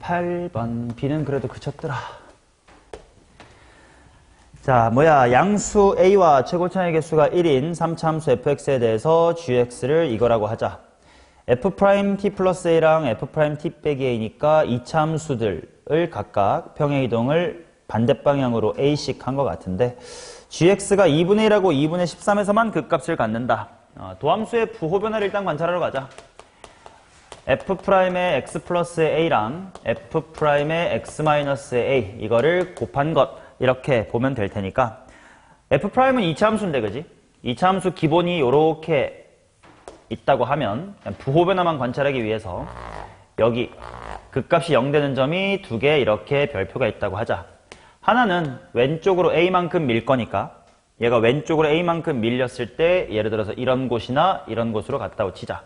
8번 B는 그래도 그쳤더라. 자, 양수 A와 최고차의 개수가 1인 3차함수 fx에 대해서 gx를 이거라고 하자. f't 플러스 a랑 f't 빼기 a니까 2차함수들을 각각 평행 이동을 반대 방향으로 a씩 한 것 같은데 gx가 2분의 1하고 2분의 13에서만 그 값을 갖는다. 도함수의 부호 변화를 일단 관찰하러 가자. f'의 x 플러스 a랑 f'의 x 마이너스 a 이거를 곱한 것 이렇게 보면 될 테니까 f'은 2차함수인데 그지? 2차함수 기본이 요렇게 있다고 하면 부호 변화만 관찰하기 위해서 여기 극값이 0 되는 점이 두 개 이렇게 별표가 있다고 하자. 하나는 왼쪽으로 a만큼 밀 거니까 얘가 왼쪽으로 a만큼 밀렸을 때 예를 들어서 이런 곳이나 이런 곳으로 갔다고 치자.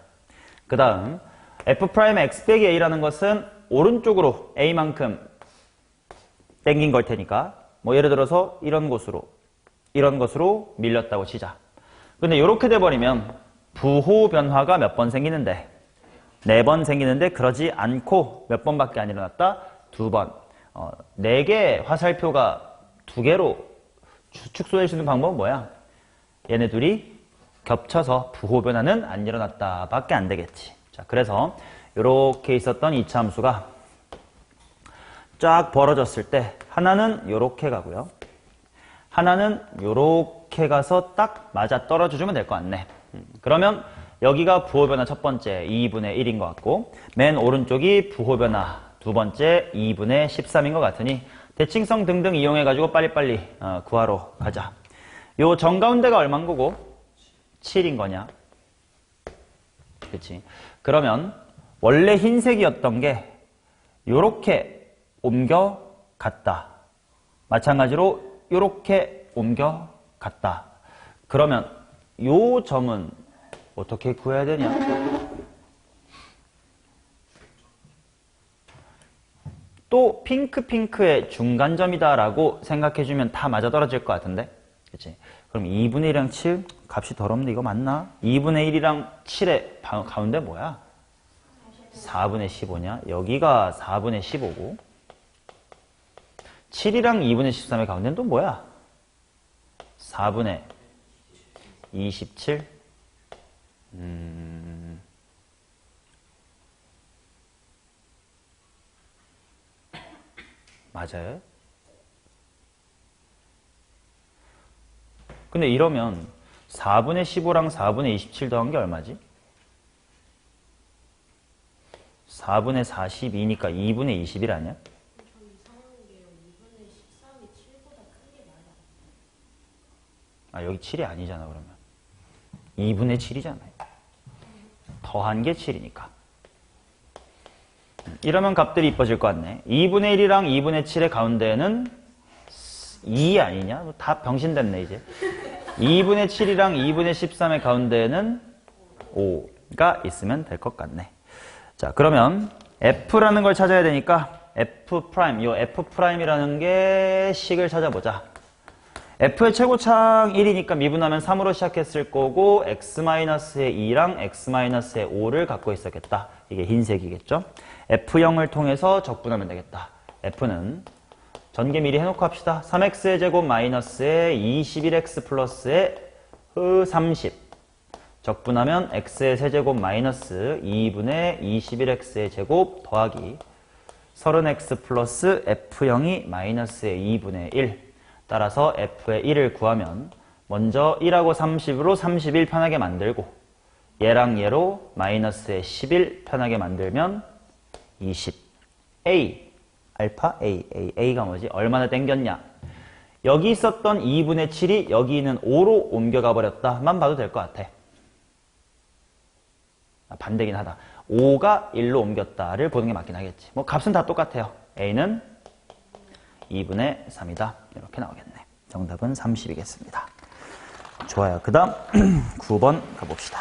그 다음 f'의 x 빼기 a라는 것은 오른쪽으로 a만큼 땡긴 걸 테니까 예를 들어서 이런 곳으로 밀렸다고 치자. 근데 이렇게 돼버리면 부호 변화가 몇 번 생기는데 4번 생기는데 그러지 않고 몇 번밖에 안 일어났다? 2번. 4개 화살표가 2개로 축소될 수 있는 방법은 뭐야? 얘네 둘이 겹쳐서 부호 변화는 안 일어났다 밖에 안 되겠지. 자, 그래서 이렇게 있었던 2차 함수가 쫙 벌어졌을 때 하나는 이렇게 가고요. 하나는 이렇게 가서 딱 맞아 떨어져 주면 될 것 같네. 그러면 여기가 부호 변화 첫 번째 2분의 1인 것 같고 맨 오른쪽이 부호 변화 두 번째 2분의 13인 것 같으니 대칭성 등등 이용해가지고 빨리빨리 구하러 가자. 요 정가운데가 얼마인 거고? 7인 거냐? 그치? 그러면 원래 흰색이었던 게 요렇게 옮겨갔다. 마찬가지로 요렇게 옮겨갔다. 그러면 요 점은 어떻게 구해야 되냐? 또 핑크의 중간점이다라고 생각해주면 다 맞아떨어질 것 같은데? 그치? 그럼 2분의 1이랑 7? 값이 더럽는데 이거 맞나? 2분의 1이랑 7의 가운데 뭐야? 4분의 15냐? 여기가 4분의 15고 7이랑 2분의 13의 가운데는 또 뭐야? 4분의 27? 맞아요? 근데 이러면 4분의 15랑 4분의 27 더한 게 얼마지? 4분의 42니까 2분의 21 아니야? 아, 여기 7이 아니잖아, 그러면. 2분의 7이잖아요. 더한 게 7이니까. 이러면 값들이 이뻐질 것 같네. 2분의 1이랑 2분의 7의 가운데는 2 아니냐? 다 병신됐네, 이제. 2분의 7이랑 2분의 13의 가운데에는 5가 있으면 될 것 같네. 자, 그러면 F라는 걸 찾아야 되니까 F', 요 F'이라는 게 식을 찾아보자. F의 최고차항 1이니까 미분하면 3으로 시작했을 거고 X-의 2랑 X-의 5를 갖고 있었겠다. 이게 흰색이겠죠? F0을 통해서 적분하면 되겠다. F는 전개 미리 해놓고 합시다. 3x의 제곱 마이너스의 21x 플러스의 30 적분하면 x의 세제곱 마이너스 2분의 21x의 제곱 더하기 30x 플러스 f0이 마이너스의 2분의 1 따라서 f의 1을 구하면 먼저 1하고 30으로 31 편하게 만들고 얘랑 얘로 마이너스의 11 편하게 만들면 20 a 알파 A가 뭐지? 얼마나 땡겼냐? 여기 있었던 2분의 7이 여기 있는 5로 옮겨가 버렸다만 봐도 될 것 같아. 반대긴 하다. 5가 1로 옮겼다를 보는 게 맞긴 하겠지. 값은 다 똑같아요. A는 2분의 3이다. 이렇게 나오겠네. 정답은 30이겠습니다. 좋아요. 그 다음 9번 가봅시다.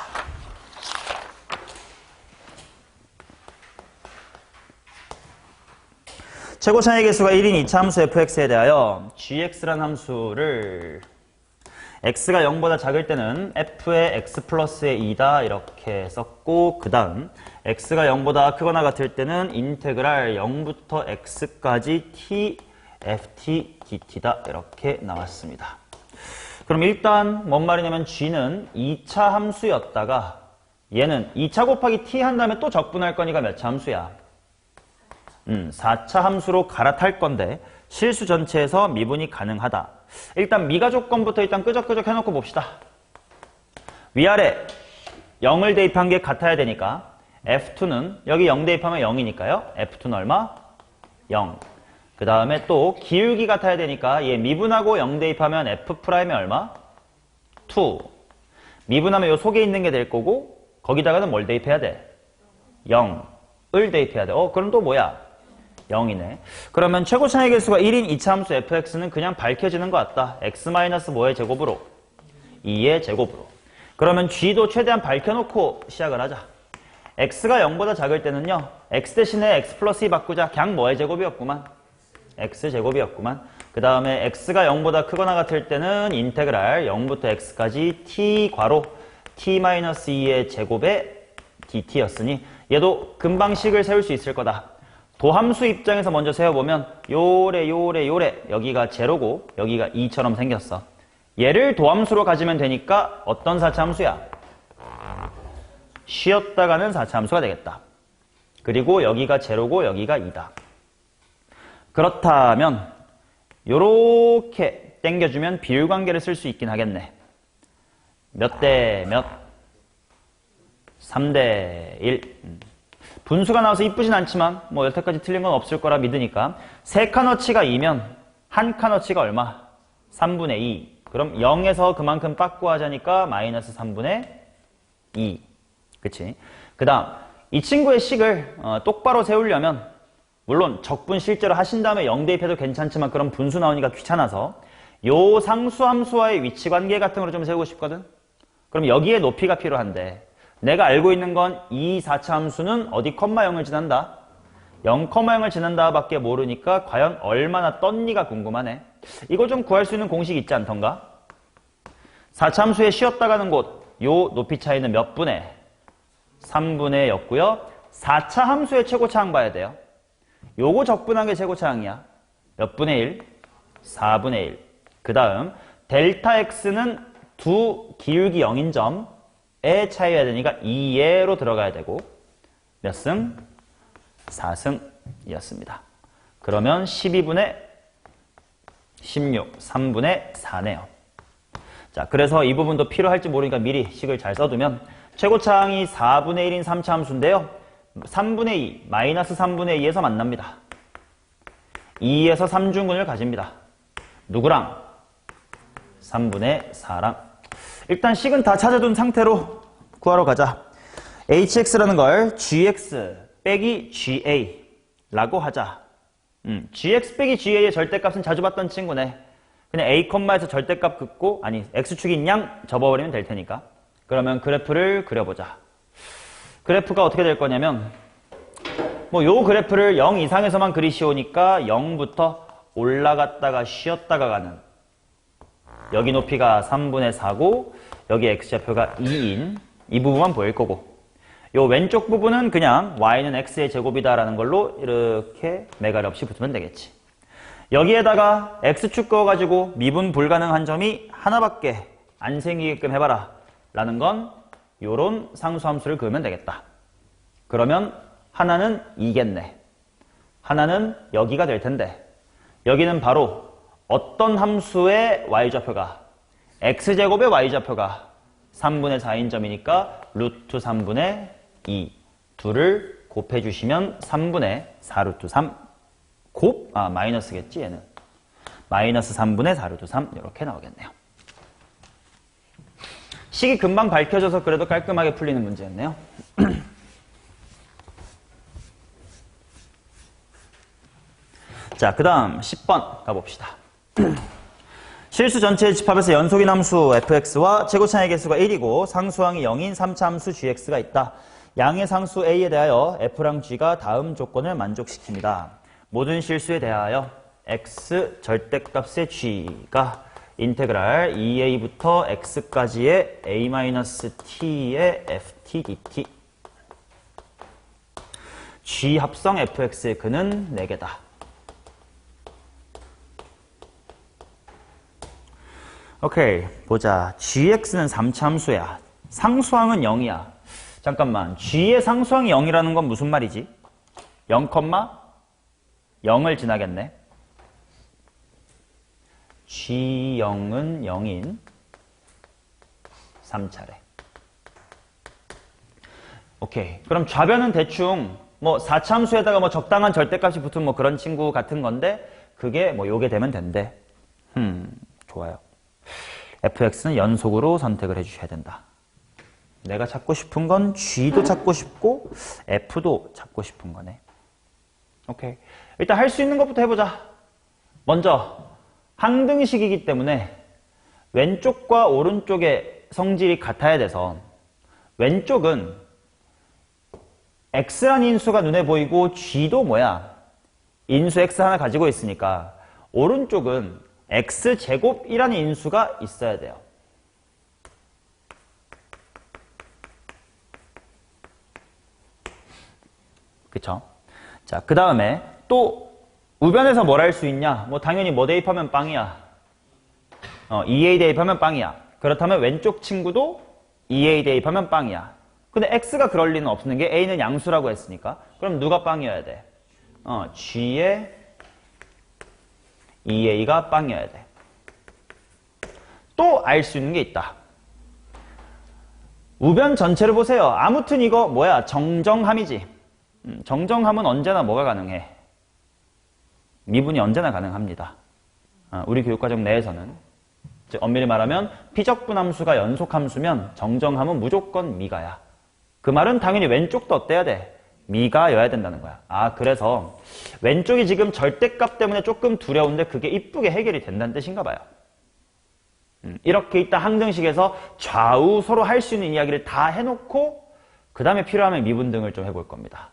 최고차의 개수가 1인 2차 함수 fx에 대하여 gx라는 함수를 x가 0보다 작을 때는 f의 x 플러스의 2다 이렇게 썼고 그 다음 x가 0보다 크거나 같을 때는 인테그랄 0부터 x까지 t ft dt다. 이렇게 나왔습니다. 그럼 일단 뭔 말이냐면 g는 2차 함수였다가 얘는 2차 곱하기 t 한 다음에 또 적분할 거니까 몇 차 함수야? 4차 함수로 갈아탈 건데 실수 전체에서 미분이 가능하다. 일단 미가 조건부터 일단 끄적끄적 해놓고 봅시다. 위아래 0을 대입한 게 같아야 되니까 F2는 여기 0 대입하면 0이니까요. F2는 얼마? 0. 그 다음에 또 기울기 같아야 되니까 얘 미분하고 0 대입하면 F'이 얼마? 2. 미분하면 요 속에 있는 게 될 거고 거기다가는 뭘 대입해야 돼? 0을 대입해야 돼. 그럼 또 뭐야? 0이네. 그러면 최고차의 개수가 1인 2차 함수 fx는 그냥 밝혀지는 것 같다. x 마이너스 뭐의 제곱으로? 2의 제곱으로. 그러면 g도 최대한 밝혀놓고 시작을 하자. x가 0보다 작을 때는요. x 대신에 x 플러스 2 바꾸자. 그냥 뭐의 제곱이었구만. x 제곱이었구만. 그 다음에 x가 0보다 크거나 같을 때는 인테그랄 0부터 x까지 t 괄호 t 마이너스 2의 제곱에 dt였으니 얘도 금방 식을 세울 수 있을 거다. 도함수 입장에서 먼저 세워보면 요래 여기가 제로고 여기가 2처럼 생겼어. 얘를 도함수로 가지면 되니까 어떤 4차 함수야? 쉬었다가는 4차 함수가 되겠다. 그리고 여기가 제로고 여기가 2다. 그렇다면 요렇게 땡겨주면 비율관계를 쓸 수 있긴 하겠네. 몇 대 몇? 3대 1. 분수가 나와서 이쁘진 않지만 뭐 여태까지 틀린 건 없을 거라 믿으니까 세 칸어치가 2면 한 칸어치가 얼마? 3분의 2. 그럼 0에서 그만큼 빠꾸하자니까 마이너스 3분의 2. 그치? 그 다음 이 친구의 식을 똑바로 세우려면 물론 적분 실제로 하신 다음에 0 대입해도 괜찮지만 그럼 분수 나오니까 귀찮아서 요 상수함수와의 위치관계 같은 거를 좀 세우고 싶거든? 그럼 여기에 높이가 필요한데 내가 알고 있는 건 이 4차 함수는 어디 컴마 0을 지난다? 0,0을 지난다 밖에 모르니까 과연 얼마나 떴니가 궁금하네. 이거 좀 구할 수 있는 공식이 있지 않던가? 4차 함수에 쉬었다 가는 곳, 요 높이 차이는 몇 분의? 3분의 였고요. 4차 함수의 최고차항 봐야 돼요. 요거 적분한 게 최고차항이야. 몇 분의 1? 4분의 1. 그 다음 델타 x는 두 기울기 0인 점의 차이여야 되니까 2예로 들어가야 되고 몇 승? 4승이었습니다. 그러면 12분의 16, 3분의 4네요. 자, 그래서 이 부분도 필요할지 모르니까 미리 식을 잘 써두면 최고차항이 4분의 1인 3차 함수인데요. 3분의 2, 마이너스 3분의 2에서 만납니다. 2에서 3중근을 가집니다. 누구랑? 3분의 4랑. 일단 식은 다 찾아둔 상태로 구하러 가자. hx라는 걸 gx 빼기 ga라고 하자. gx 빼기 ga의 절대값은 자주 봤던 친구네. 그냥 a,에서 절대값 긋고 x축인 양 접어버리면 될 테니까. 그러면 그래프를 그려보자. 그래프가 어떻게 될 거냐면 요 그래프를 0 이상에서만 그리시오니까 0부터 올라갔다가 쉬었다가 가는 여기 높이가 3분의 4고 여기 x좌표가 2인 이 부분만 보일 거고 요 왼쪽 부분은 그냥 y는 x의 제곱이다라는 걸로 이렇게 매가리 없이 붙으면 되겠지. 여기에다가 x축 그어가지고 미분 불가능한 점이 하나밖에 안 생기게끔 해봐라 라는 건 요런 상수함수를 그으면 되겠다. 그러면 하나는 2겠네. 하나는 여기가 될 텐데 여기는 바로 어떤 함수의 y좌표가 x제곱의 y좌표가 3분의 4인 점이니까 루트 3분의 2 둘을 곱해주시면 3분의 4 루트 3 마이너스겠지 얘는. 마이너스 3분의 4 루트 3 이렇게 나오겠네요. 식이 금방 밝혀져서 그래도 깔끔하게 풀리는 문제였네요. 자, 그 다음 10번 가봅시다. 실수 전체의 집합에서 연속인 함수 fx와 최고차의 개수가 1이고 상수항이 0인 3차 함수 gx가 있다. 양의 상수 a에 대하여 f랑 g가 다음 조건을 만족시킵니다. 모든 실수에 대하여 x 절대값의 g가 인테그랄 2a부터 x까지의 a-t의 ft dt G 합성 fx의 근은 4개다. 오케이, 보자. gx는 3차 함수야. 상수항은 0이야. 잠깐만, g의 상수항이 0이라는 건 무슨 말이지? 0,0을 지나겠네. g0은 0인 3차례. 오케이, 그럼 좌변은 대충 뭐 4차 함수에다가 뭐 적당한 절대값이 붙은 뭐 그런 친구 같은 건데 그게 뭐 요게 되면 된대. 좋아요. fx는 연속으로 선택을 해주셔야 된다. 내가 찾고 싶은 건 g도 찾고 싶고 f도 찾고 싶은 거네. 오케이, 일단 할 수 있는 것부터 해보자. 먼저 항등식이기 때문에 왼쪽과 오른쪽의 성질이 같아야 돼서 왼쪽은 x라는 인수가 눈에 보이고 g도 뭐야? 인수 x 하나 가지고 있으니까 오른쪽은 x제곱이라는 인수가 있어야 돼요. 그쵸? 자, 그 다음에 또 우변에서 뭘 할 수 있냐? 뭐 당연히 뭐 대입하면 빵이야. 2a 대입하면 빵이야. 그렇다면 왼쪽 친구도 2a 대입하면 빵이야. 근데 x가 그럴 리는 없는 게 a는 양수라고 했으니까. 그럼 누가 빵이어야 돼? g의 2a가 빵이어야 돼. 또 알 수 있는 게 있다. 우변 전체를 보세요. 아무튼 이거 뭐야? 정정함이지. 정정함은 언제나 뭐가 가능해? 미분이 언제나 가능합니다. 우리 교육과정 내에서는 즉 엄밀히 말하면 피적분함수가 연속함수면 정정함은 무조건 미가야. 그 말은 당연히 왼쪽도 어때야 돼? 미가여야 된다는 거야. 그래서 왼쪽이 지금 절대값 때문에 조금 두려운데 그게 이쁘게 해결이 된다는 뜻인가 봐요. 이렇게 이따 항등식에서 좌우 서로 할 수 있는 이야기를 다 해놓고 그 다음에 필요하면 미분 등을 좀 해볼 겁니다.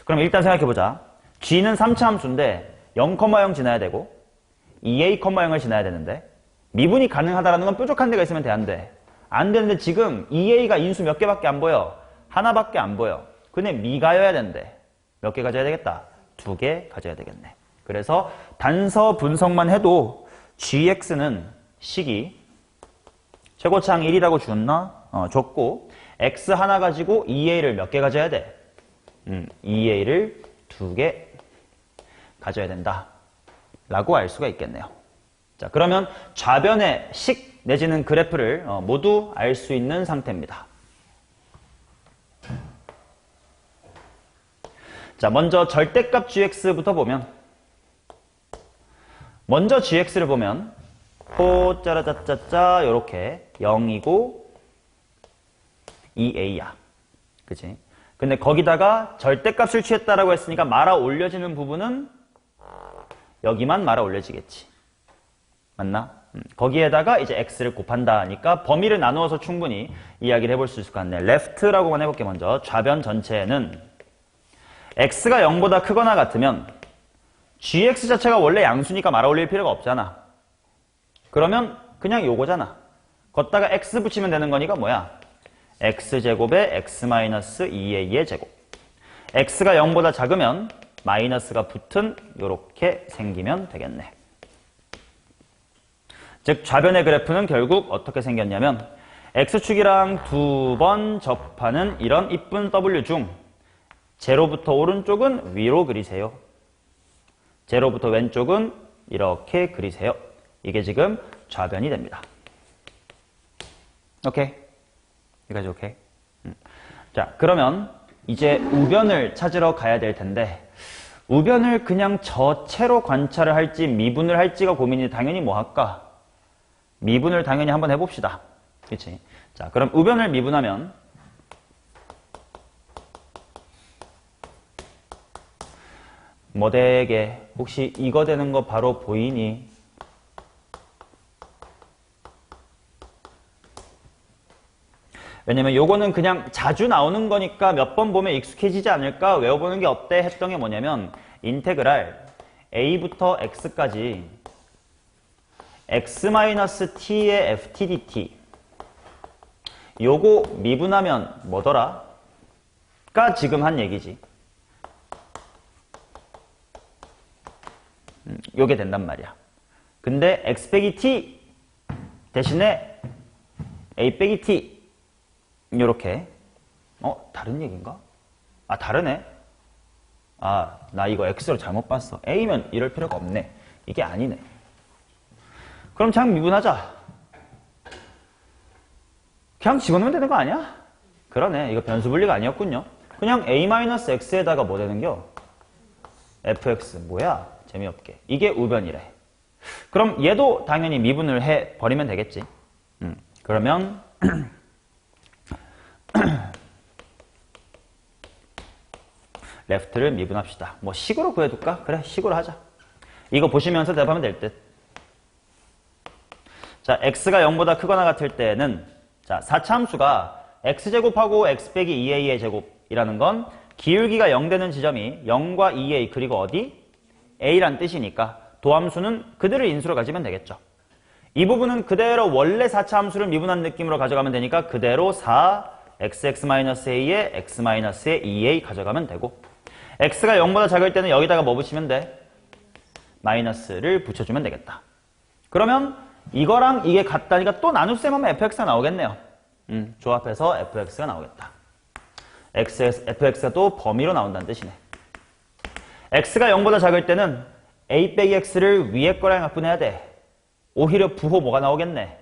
그럼 일단 생각해보자. g는 3차 함수인데 0,0 지나야 되고 2a,0을 지나야 되는데 미분이 가능하다는 건 뾰족한 데가 있으면 돼, 안 돼? 안 되는데 지금 2a가 인수 몇 개밖에 안 보여? 하나밖에 안 보여. 근데 미가여야 되는데 몇 개 가져야 되겠다? 2개 가져야 되겠네. 그래서 단서 분석만 해도 gx는 식이 최고차항 1이라고 줬나? 줬고 x 하나 가지고 2a를 몇 개 가져야 돼? 2a를 2개 가져야 된다 라고 알 수가 있겠네요. 자, 그러면 좌변의 식 내지는 그래프를 모두 알 수 있는 상태입니다. 자, 먼저 절대값 gx부터 보면 먼저 gx를 보면 짜라짜짜짜 요렇게 0이고 2a야. 그치? 근데 거기다가 절대값을 취했다라고 했으니까 말아 올려지는 부분은 여기만 말아 올려지겠지. 맞나? 거기에다가 이제 x를 곱한다 하니까 범위를 나누어서 충분히 이야기를 해볼 수 있을 것 같네. left라고만 해볼게. 먼저 좌변 전체에는 x가 0보다 크거나 같으면 gx 자체가 원래 양수니까 말아 올릴 필요가 없잖아. 그러면 그냥 요거잖아. 걷다가 x 붙이면 되는 거니까 뭐야? x제곱에 x-2a의 제곱. x가 0보다 작으면 마이너스가 붙은 요렇게 생기면 되겠네. 즉 좌변의 그래프는 결국 어떻게 생겼냐면 x축이랑 2번 접하는 이런 이쁜 W 중 제로부터 오른쪽은 위로 그리세요. 제로부터 왼쪽은 이렇게 그리세요. 이게 지금 좌변이 됩니다. 오케이? 여기까지 오케이? 자, 그러면 이제 우변을 찾으러 가야 될 텐데 우변을 그냥 저체로 관찰을 할지 미분을 할지가 고민이. 당연히 뭐 할까? 미분을 당연히 한번 해봅시다. 그치? 자, 그럼 우변을 미분하면 뭐 되게 혹시 이거 되는 거 바로 보이니? 왜냐면 요거는 그냥 자주 나오는 거니까 몇 번 보면 익숙해지지 않을까? 외워보는 게 어때? 했던 게 뭐냐면 인테그랄 a부터 x까지 x-t의 ftdt 요거 미분하면 뭐더라? 가 지금 한 얘기지. 요게 된단 말이야. 근데 x 빼기 t 대신에 a 빼기 t 요렇게 다른 얘기인가? 아 다르네. 아 나 이거 x로 잘못 봤어. a면 이럴 필요가 없네. 이게 아니네. 그럼 그냥 미분하자. 그냥 집어넣으면 되는 거 아니야? 그러네. 이거 변수 분리가 아니었군요. 그냥 a-x에다가 뭐 되는겨? fx. 뭐야? 재미없게. 이게 우변이래. 그럼 얘도 당연히 미분을 해버리면 되겠지. 그러면 레프트를 미분합시다. 뭐 식으로 구해둘까? 그래, 식으로 하자. 이거 보시면서 대답하면 될 듯. 자, x가 0보다 크거나 같을 때는 자, 4차함수가 x제곱하고 x 빼기 2a의 제곱이라는 건 기울기가 0 되는 지점이 0과 2a 그리고 어디? a란 뜻이니까 도함수는 그들을 인수로 가지면 되겠죠. 이 부분은 그대로 원래 4차함수를 미분한 느낌으로 가져가면 되니까 그대로 4xx-a에 x-의 2a 가져가면 되고 x가 0보다 작을 때는 여기다가 뭐 붙이면 돼? 마이너스를 붙여주면 되겠다. 그러면 이거랑 이게 같다니까 또 나눗셈 하면 fx가 나오겠네요. 조합해서 fx가 나오겠다. fx가 또 범위로 나온다는 뜻이네. x가 0보다 작을 때는 a 빼기 x를 위에 거랑 약분해야 돼. 오히려 부호 뭐가 나오겠네?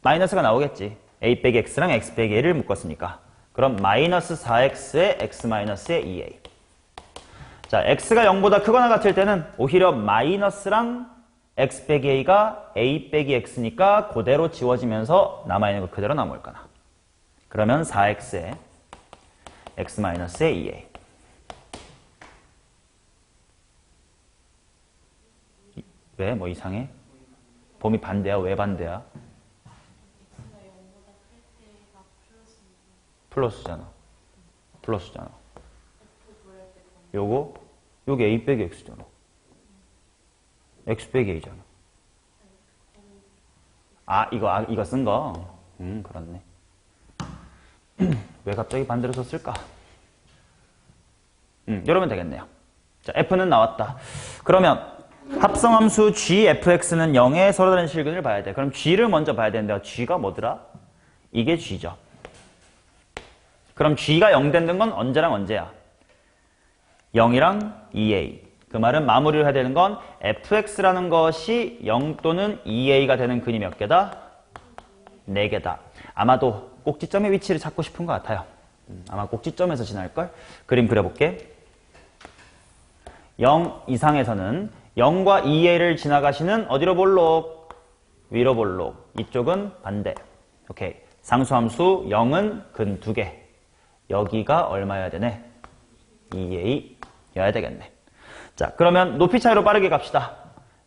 마이너스가 나오겠지. a 빼기 x랑 x 빼기 a를 묶었으니까. 그럼 마이너스 4x에 x-의 2a. 자, x가 0보다 크거나 같을 때는 오히려 마이너스랑 x 빼기 a가 a 빼기 x니까 그대로 지워지면서 남아있는 거 그대로 남을 거나. 그러면 4x에 x-의 2a. 왜? 뭐 이상해? 범위 반대야? 왜 반대야? 플러스잖아. 플러스잖아. 요게 a 빼기 x잖아. x 빼기 a잖아. 아, 이거 쓴 거? 그렇네. 왜 갑자기 반대로 썼을까? 이러면 되겠네요. 자, f는 나왔다. 그러면 합성함수 g, fx는 0의 서로 다른 실근을 봐야 돼. 그럼 g를 먼저 봐야 되는데 g가 뭐더라? 이게 g죠. 그럼 g가 0 되는 건 언제랑 언제야? 0이랑 2a. 그 말은 마무리를 해야 되는 건 fx라는 것이 0 또는 2a가 되는 근이 몇 개다? 4개다. 아마도 꼭지점의 위치를 찾고 싶은 것 같아요. 아마 꼭지점에서 지날걸? 그림 그려볼게. 0 이상에서는 0과 2a를 지나가시는 어디로 볼록? 위로 볼록. 이쪽은 반대. 오케이. 상수함수 0은 근 2개. 여기가 얼마여야 되네? 2a여야 되겠네. 자, 그러면 높이 차이로 빠르게 갑시다.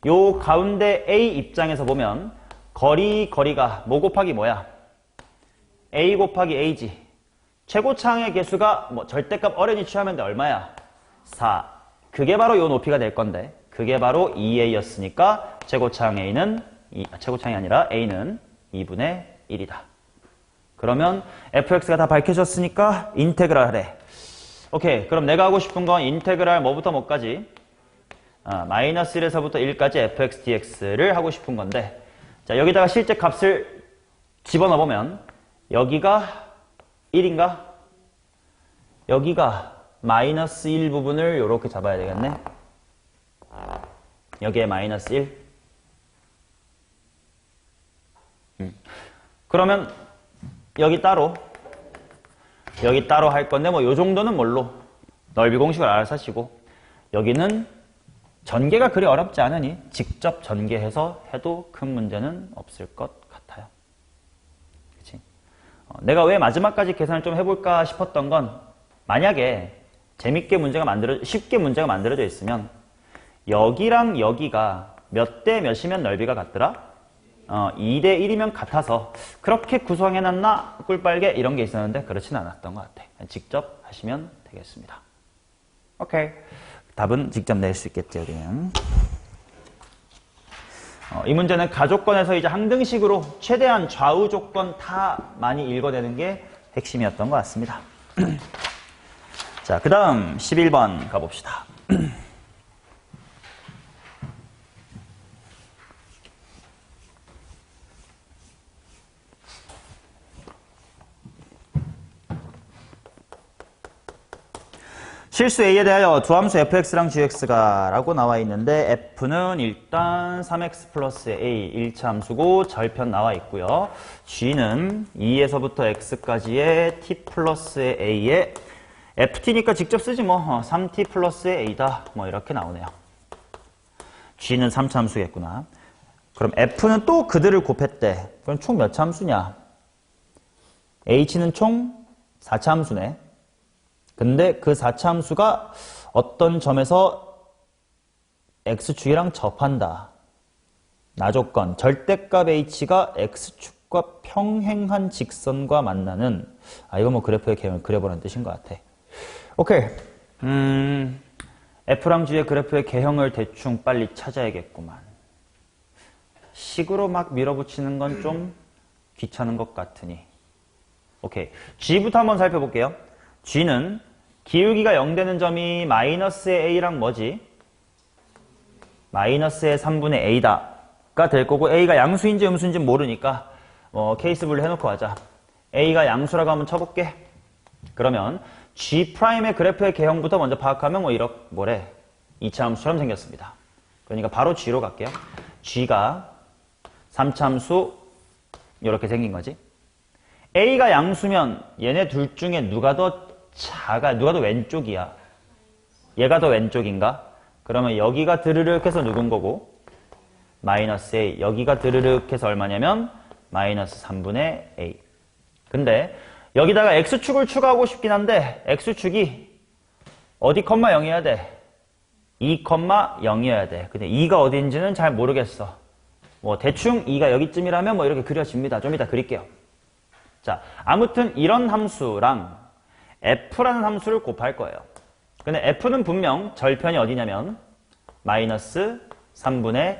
요 가운데 a 입장에서 보면 거리가 뭐 곱하기 뭐야? a 곱하기 a지. 최고차항의 개수가 뭐 절대값 어련히 취하면 돼 얼마야? 4. 그게 바로 요 높이가 될 건데 그게 바로 2a였으니까 최고차항 a는 최고차항이 아니라 a는 2분의 1이다. 그러면 fx가 다 밝혀졌으니까 인테그랄 하래. 오케이. 그럼 내가 하고 싶은 건 인테그랄 뭐부터 뭐까지? 마이너스 1에서부터 1까지 fx dx를 하고 싶은 건데 자, 여기다가 실제 값을 집어넣어보면 여기가 1인가? 여기가 마이너스 1 부분을 이렇게 잡아야 되겠네. 여기에 마이너스 1. 그러면 여기 따로 할 건데 뭐 요 정도는 뭘로? 넓이 공식을 알아서 하시고 여기는 전개가 그리 어렵지 않으니 직접 전개해서 해도 큰 문제는 없을 것 같아요. 그치? 내가 왜 마지막까지 계산을 좀 해볼까 싶었던 건 만약에 쉽게 문제가 만들어져 있으면 여기랑 여기가 몇 대 몇이면 넓이가 같더라? 2대 1이면 같아서 그렇게 구성해놨나? 꿀빨개 이런 게 있었는데 그렇진 않았던 것 같아. 직접 하시면 되겠습니다. 오케이. 답은 직접 낼 수 있겠죠, 여기는. 이 문제는 가조건에서 이제 항등식으로 최대한 좌우 조건 다 많이 읽어내는 게 핵심이었던 것 같습니다. 자, 그 다음 11번 가봅시다. 실수 A에 대하여 두 함수 fx랑 gx가 라고 나와 있는데 f는 일단 3x 플러스 a 1차 함수고 절편 나와 있고요. g는 2에서부터 x까지의 t 플러스 a에 ft니까 직접 쓰지 뭐 3t 플러스 a다 뭐 이렇게 나오네요. g는 3차 함수겠구나. 그럼 f는 또 그들을 곱했대. 그럼 총 몇 차 함수냐? h는 총 4차 함수네. 근데 그 4차 함수가 어떤 점에서 x축이랑 접한다. 나조건, 절대값 h가 x축과 평행한 직선과 만나는, 이거 뭐 그래프의 개형을 그려보라는 뜻인 것 같아. 오케이. f랑 g의 그래프의 개형을 대충 빨리 찾아야겠구만. 식으로 막 밀어붙이는 건 좀 귀찮은 것 같으니. 오케이. g부터 한번 살펴볼게요. g는 기울기가 0 되는 점이 마이너스의 a랑 뭐지? 마이너스의 3분의 a다가 될 거고 a가 양수인지 음수인지 모르니까 케이스 분류 해놓고 하자. a가 양수라고 한번 쳐볼게. 그러면 g'의 그래프의 개형부터 먼저 파악하면 뭐래? 2차 함수처럼 생겼습니다. 그러니까 바로 g로 갈게요. g가 3차 함수 이렇게 생긴 거지. a가 양수면 얘네 둘 중에 누가 더 누가 더 왼쪽이야? 얘가 더 왼쪽인가? 그러면 여기가 드르륵 해서 누군 거고 마이너스 a 여기가 드르륵 해서 얼마냐면 마이너스 3분의 a. 근데 여기다가 x축을 추가하고 싶긴 한데 x축이 어디 컴마 0이어야 돼? 2, 0이어야 돼. 근데 2가 어딘지는 잘 모르겠어. 대충 2가 여기쯤이라면 이렇게 그려집니다. 좀 이따 그릴게요. 자, 아무튼 이런 함수랑 f라는 함수를 곱할 거예요. 근데 f는 분명 절편이 어디냐면 마이너스 3분의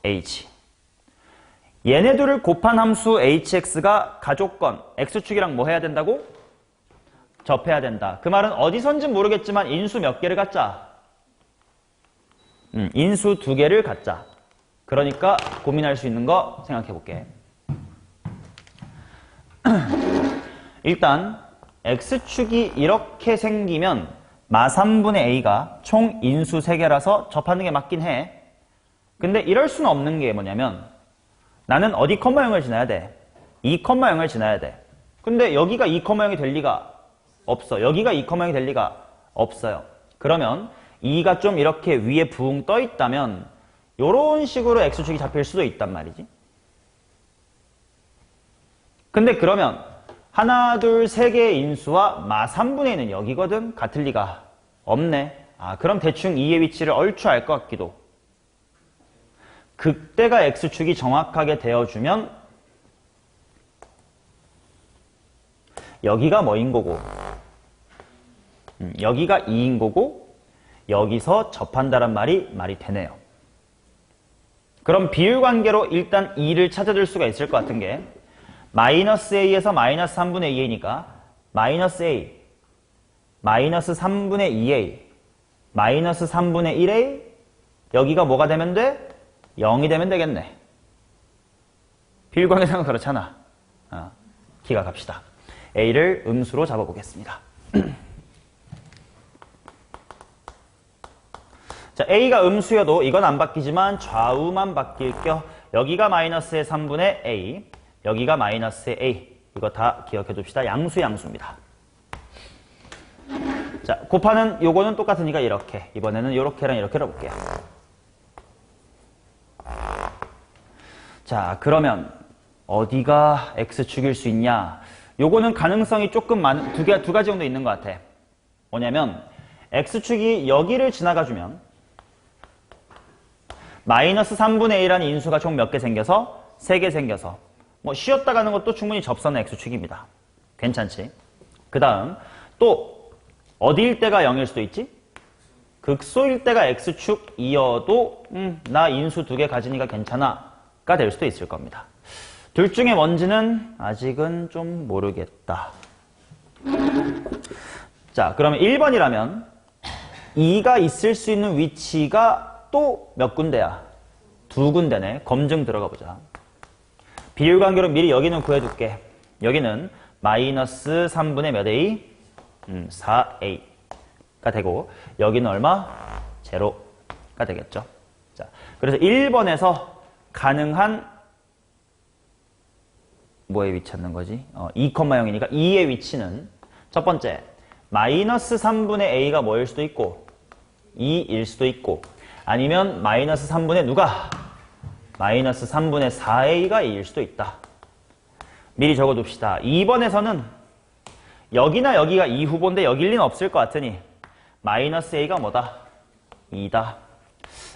h. 얘네들을 곱한 함수 hx가 가족건 x축이랑 뭐 해야 된다고? 접해야 된다. 그 말은 어디선지 모르겠지만 인수 몇 개를 갖자? 인수 2개를 갖자. 그러니까 고민할 수 있는 거 생각해 볼게. 일단 x축이 이렇게 생기면 마 3분의 a가 총 인수 3개라서 접하는 게 맞긴 해. 근데 이럴 수는 없는 게 뭐냐면 나는 어디 컴마 0을 지나야 돼? 2, 0을 지나야 돼. 근데 여기가 2, 0이 될 리가 없어. 여기가 2, 0이 될 리가 없어요. 그러면 2가 좀 이렇게 위에 붕 떠 있다면 이런 식으로 x축이 잡힐 수도 있단 말이지. 근데 그러면 하나, 둘, 세 개의 인수와 마 3분의 1은 여기거든? 같을 리가 없네. 그럼 대충 2의 위치를 얼추 알 것 같기도. 그때가 x축이 정확하게 되어주면 여기가 뭐인 거고 여기가 2인 거고 여기서 접한다란 말이 되네요. 그럼 비율관계로 일단 2를 찾아줄 수가 있을 것 같은 게 마이너스 a에서 마이너스 3분의 2a니까 마이너스 a, 마이너스 3분의 2a, 마이너스 3분의 1a 여기가 뭐가 되면 돼? 0이 되면 되겠네. 비율관계상은 그렇잖아. 기각합시다. a를 음수로 잡아보겠습니다. 자, a가 음수여도 이건 안 바뀌지만 좌우만 바뀔 겨. 여기가 마이너스의 3분의 a, 여기가 마이너스의 a. 이거 다 기억해 둡시다. 양수입니다. 자, 곱하는 요거는 똑같으니까 이렇게. 이번에는 요렇게랑 이렇게를 볼게요. 자, 그러면 어디가 x축일 수 있냐? 요거는 가능성이 조금 두 가지 정도 있는 것 같아. 뭐냐면 x축이 여기를 지나가주면 마이너스 3분의 1이라는 인수가 총 몇 개 생겨서? 3개 생겨서 쉬었다 가는 것도 충분히 접선의 x축입니다. 괜찮지? 그 다음 또 어디일 때가 0일 수도 있지? 극소일 때가 x축이어도 나 인수 2개 가지니까 괜찮아 가 될 수도 있을 겁니다. 둘 중에 뭔지는 아직은 좀 모르겠다. 자, 그러면 1번이라면 2가 있을 수 있는 위치가 또 몇 군데야? 2군데네. 검증 들어가 보자. 비율관계로 미리 여기는 구해둘게. 여기는 마이너스 3분의 몇 a? 4a가 되고 여기는 얼마? 0가 되겠죠. 자, 그래서 1번에서 가능한 뭐에 위치 찾는 거지? 2,0이니까 2의 위치는 첫 번째 마이너스 3분의 a가 뭐일 수도 있고 2일 수도 있고 아니면 마이너스 3분의 누가? 마이너스 3분의 4a가 2일 수도 있다. 미리 적어둡시다. 2번에서는 여기나 여기가 2 후보인데 여길 리는 없을 것 같으니 마이너스 a가 뭐다? 2다.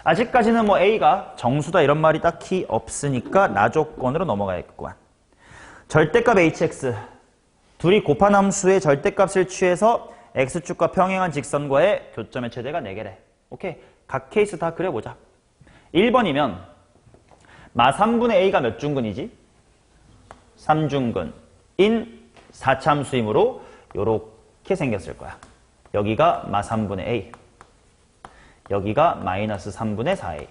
아직까지는 뭐 a가 정수다 이런 말이 딱히 없으니까 나 조건으로 넘어가야겠구만. 절대값 hx 둘이 곱한 함수의 절대값을 취해서 x축과 평행한 직선과의 교점의 최대가 4개래. 오케이. 각 케이스 다 그려보자. 1번이면 마 3분의 a가 몇 중근이지? 3중근인 4차함수이므로 요렇게 생겼을 거야. 여기가 마 3분의 a 여기가 마이너스 3분의 4a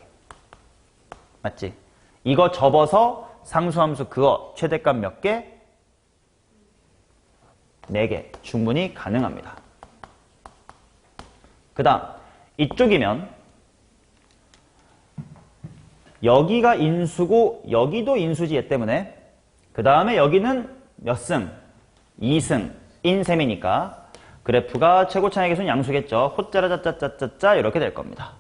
맞지? 이거 접어서 상수함수 그거 최대값 몇 개? 4개 충분히 가능합니다. 그 다음 이쪽이면 여기가 인수고 여기도 인수지 얘 때문에 그 다음에 여기는 몇 승? 2승인 셈이니까 그래프가 최고차의 개수는 양수겠죠. 호짜라짜짜짜짜 이렇게 될 겁니다.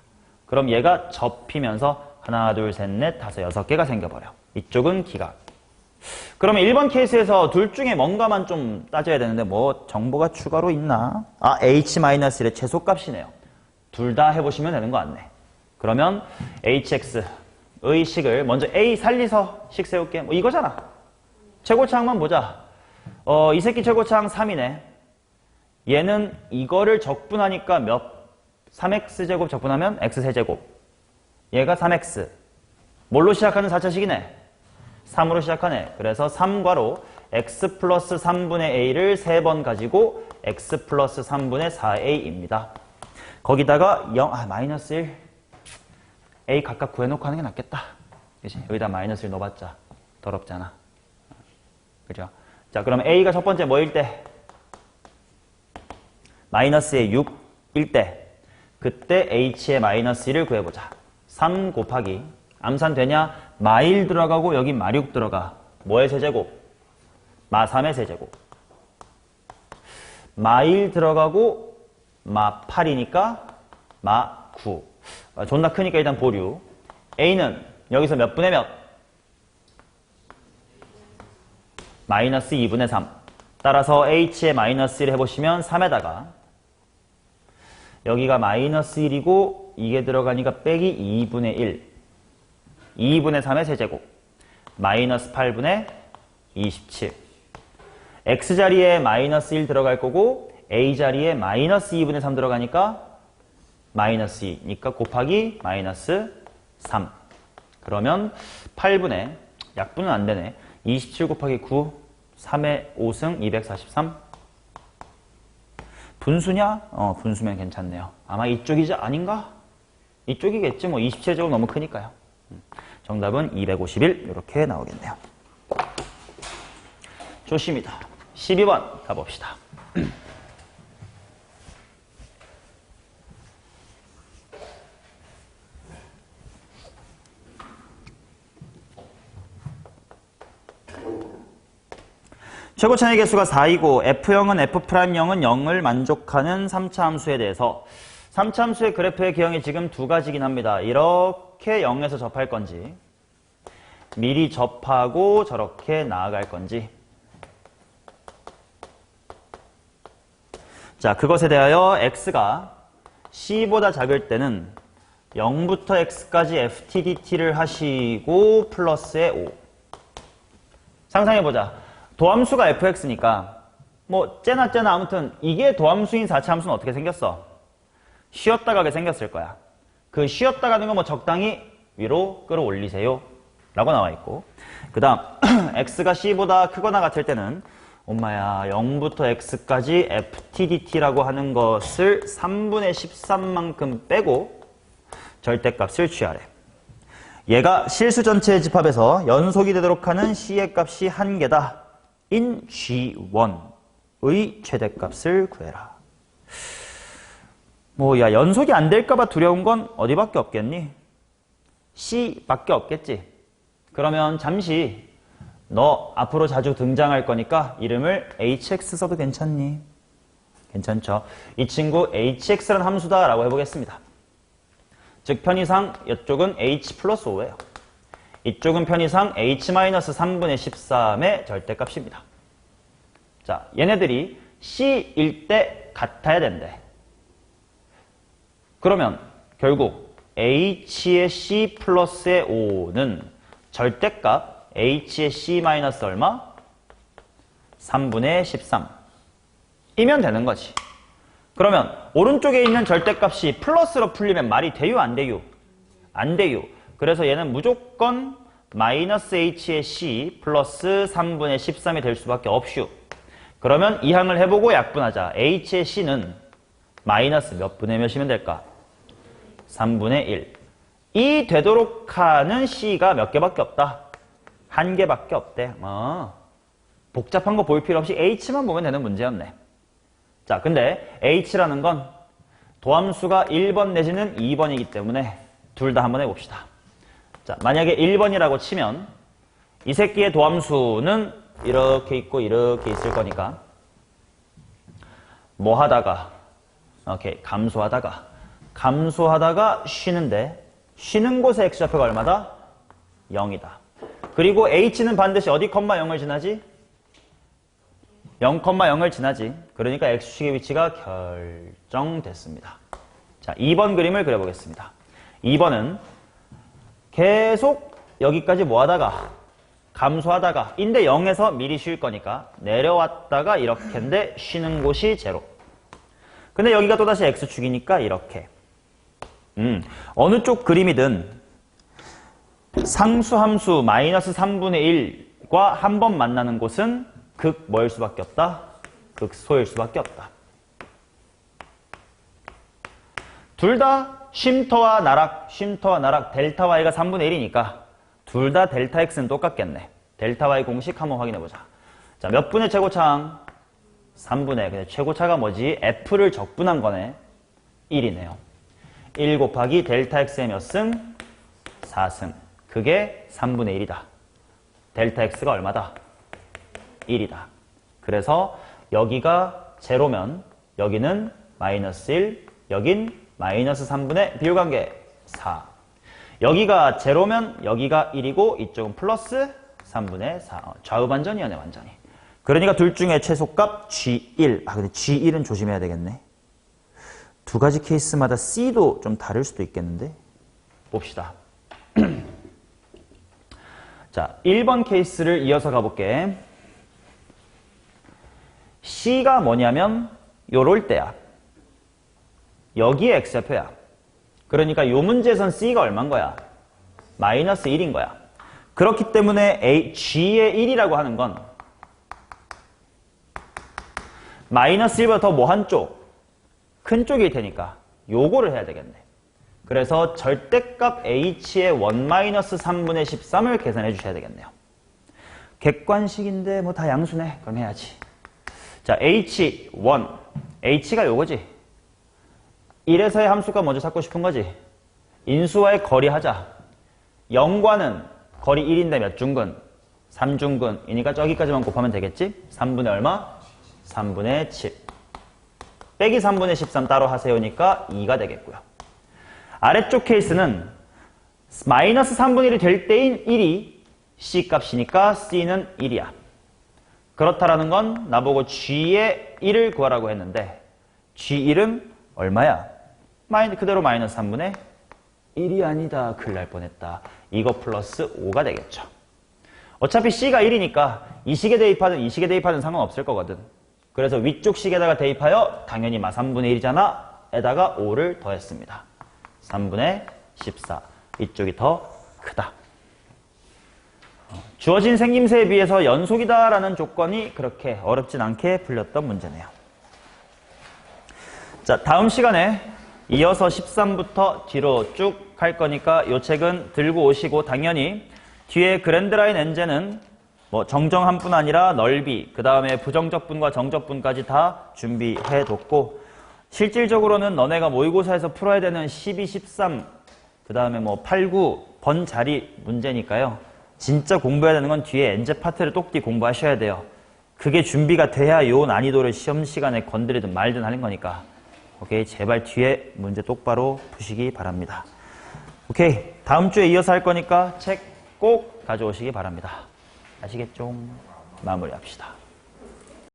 그럼 얘가 접히면서 하나, 둘, 셋, 넷, 다섯, 6개가 생겨버려. 이쪽은 기각. 그러면 1번 케이스에서 둘 중에 뭔가만 좀 따져야 되는데 뭐 정보가 추가로 있나? 아, h-1의 최소값이네요. 둘 다 해보시면 되는 거 같네. 그러면 hx의 식을 먼저 a 살리서 식 세울게. 뭐 이거잖아. 최고차항만 보자. 이 새끼 최고차항 3이네. 얘는 이거를 적분하니까 몇? 3x제곱 적분하면 x세제곱. 얘가 3x. 뭘로 시작하는 4차식이네? 3으로 시작하네. 그래서 3괄호 x 플러스 3분의 a를 3번 가지고 x 플러스 3분의 4a입니다. 거기다가 0, 마이너스 1. a 각각 구해놓고 하는 게 낫겠다. 그치? 여기다 마이너스 1 넣어봤자 더럽잖아. 그죠? 자, 그럼 a가 첫 번째 뭐일 때? 마이너스의 6일 때 그때 h의 마이너스 1을 구해보자. 3 곱하기 암산 되냐? 마1 들어가고 여기 마6 들어가. 뭐의 세제곱? 마3의 세제곱. 마1 들어가고 마8이니까 마9. 존나 크니까 일단 보류. a는 여기서 몇 분의 몇? 마이너스 2분의 3. 따라서 h의 마이너스 1 해보시면 3에다가 여기가 마이너스 1이고 이게 들어가니까 빼기 2분의 1. 2분의 3의 세제곱. 마이너스 8분의 27. x자리에 마이너스 1 들어갈 거고 a자리에 마이너스 2분의 3 들어가니까 마이너스 2니까 곱하기 마이너스 3. 그러면 8분의 약분은 안 되네. 27 곱하기 9 3의 5승 243. 분수냐? 분수면 괜찮네요. 아마 이쪽이지 아닌가? 이쪽이겠지. 뭐 27제곱 너무 크니까요. 정답은 251 이렇게 나오겠네요. 좋습니다. 12번 가봅시다. 최고차의 개수가 4이고 F형은 F'형은 0을 만족하는 3차 함수에 대해서 3차 함수의 그래프의 기형이 지금 두 가지긴 합니다. 이렇게 0에서 접할 건지 미리 접하고 저렇게 나아갈 건지 자, 그것에 대하여 x가 c보다 작을 때는 0부터 x까지 ftdt를 하시고 플러스의 5 상상해보자. 도함수가 fx니까 뭐 째나 아무튼 이게 도함수인 4차 함수는 어떻게 생겼어? 쉬었다 가게 생겼을 거야. 그 쉬었다 가는 거 뭐 적당히 위로 끌어올리세요 라고 나와 있고 그 다음 x가 c보다 크거나 같을 때는 엄마야 0부터 x까지 ftdt라고 하는 것을 3분의 13만큼 빼고 절대값을 취하래. 얘가 실수 전체의 집합에서 연속이 되도록 하는 c의 값이 1개다. 인 G1의 최대값을 구해라. 야 연속이 안 될까봐 두려운 건 어디밖에 없겠니? C밖에 없겠지. 그러면 잠시 너 앞으로 자주 등장할 거니까 이름을 hx 써도 괜찮니? 괜찮죠? 이 친구 hx라는 함수다 라고 해보겠습니다. 즉 편의상 이쪽은 h 플러스 5예요. 이쪽은 편의상 h-3분의 13의 절대값입니다. 자, 얘네들이 C일 때 같아야 된대. 그러면 결국 h의 C 플러스의 5는 절대값 h의 C 마이너스 얼마? 3분의 13 이면 되는 거지. 그러면 오른쪽에 있는 절대값이 플러스로 풀리면 말이 돼요? 안 돼요? 안 돼요. 그래서 얘는 무조건 마이너스 h의 C 플러스 3분의 13이 될 수밖에 없슈. 그러면 이 항을 해보고 약분하자. h의 C는 마이너스 몇 분의 몇이면 될까? 3분의 1. 이 되도록 하는 C가 몇 개밖에 없다? 1개밖에 없대. 복잡한 거 볼 필요 없이 H만 보면 되는 문제였네. 자, 근데 H라는 건 도함수가 1번 내지는 2번이기 때문에 둘 다 한번 해봅시다. 자, 만약에 1번이라고 치면 이 새끼의 도함수는 이렇게 있고 이렇게 있을 거니까 뭐 하다가 오케이 감소하다가 쉬는데 쉬는 곳의 x좌표가 얼마다? 0이다. 그리고 h는 반드시 어디 컴마 0을 지나지? 0,0을 지나지. 그러니까 x축의 위치가 결정됐습니다. 자, 2번 그림을 그려보겠습니다. 2번은 계속 여기까지 뭐 하다가 감소하다가 인데 0에서 미리 쉴 거니까 내려왔다가 이렇게인데 쉬는 곳이 0. 근데 여기가 또다시 x축이니까 이렇게. 어느 쪽 그림이든 상수함수 마이너스 3분의 1과 한 번 만나는 곳은 극 뭐일 수밖에 없다? 극소일 수밖에 없다. 둘 다 쉼터와 나락 델타 y가 3분의 1이니까 둘 다 델타 x는 똑같겠네. 델타 y 공식 한번 확인해보자. 자, 몇 분의 최고차항? 3분의. 근데 최고차가 뭐지? f를 적분한 거네. 1이네요. 1 곱하기 델타 x의 몇 승? 4승. 그게 3분의 1이다. 델타 x가 얼마다? 1이다. 그래서 여기가 제로면 여기는 마이너스 1, 여긴 마이너스 3분의 비율관계 4. 여기가 제로면 여기가 1이고 이쪽은 플러스 3분의 4. 좌우반전이었네, 완전히. 그러니까 둘 중에 최소값 G1. 근데 G1은 조심해야 되겠네. 두 가지 케이스마다 C도 좀 다를 수도 있겠는데. 봅시다. 자, 1번 케이스를 이어서 가볼게. C가 뭐냐면 요럴 때야. 여기에 x좌표야. 그러니까 요 문제에선 C가 얼마인 거야? 마이너스 1인 거야. 그렇기 때문에 G의 1이라고 하는 건 마이너스 1보다 더 뭐 한 쪽? 큰 쪽일 테니까 요거를 해야 되겠네. 그래서 절대값 h의 1-3분의 13을 계산해 주셔야 되겠네요. 객관식인데 뭐 다 양수네. 그럼 해야지. 자, h1. h가 요거지. 1에서의 함수가 먼저 찾고 싶은 거지. 인수와의 거리 하자. 0과는 거리 1인데 몇 중근? 3중근이니까 저기까지만 곱하면 되겠지? 3분의 얼마? 3분의 7. 빼기 3분의 13 따로 하세요니까 2가 되겠고요. 아래쪽 케이스는 마이너스 3분의 1이 될 때인 1이 C 값이니까 C는 1이야. 그렇다라는 건 나보고 G의 1을 구하라고 했는데 G1은 얼마야? 그대로 마이너스 3분의 1이 아니다. 큰일 날 뻔했다. 이거 플러스 5가 되겠죠. 어차피 C가 1이니까 이 식에 대입하든 상관없을 거거든. 그래서 위쪽 식에다가 대입하여 당연히 3분의 1이잖아. 에다가 5를 더했습니다. 3분의 14. 이쪽이 더 크다. 주어진 생김새에 비해서 연속이다라는 조건이 그렇게 어렵진 않게 풀렸던 문제네요. 자, 다음 시간에 이어서 13부터 뒤로 쭉 할 거니까 이 책은 들고 오시고, 당연히 뒤에 그랜드라인 엔제는 뭐 정정한뿐 아니라 넓이, 그 다음에 부정적분과 정적분까지 다 준비해뒀고, 실질적으로는 너네가 모의고사에서 풀어야 되는 12, 13, 그 다음에 뭐 8, 9 번 자리 문제니까요. 진짜 공부해야 되는 건 뒤에 엔제 파트를 똑띠 공부하셔야 돼요. 그게 준비가 돼야 요 난이도를 시험 시간에 건드리든 말든 하는 거니까. 오케이, 제발 뒤에 문제 똑바로 푸시기 바랍니다. 오케이, 다음 주에 이어서 할 거니까 책 꼭 가져오시기 바랍니다. 아시겠죠? 마무리합시다.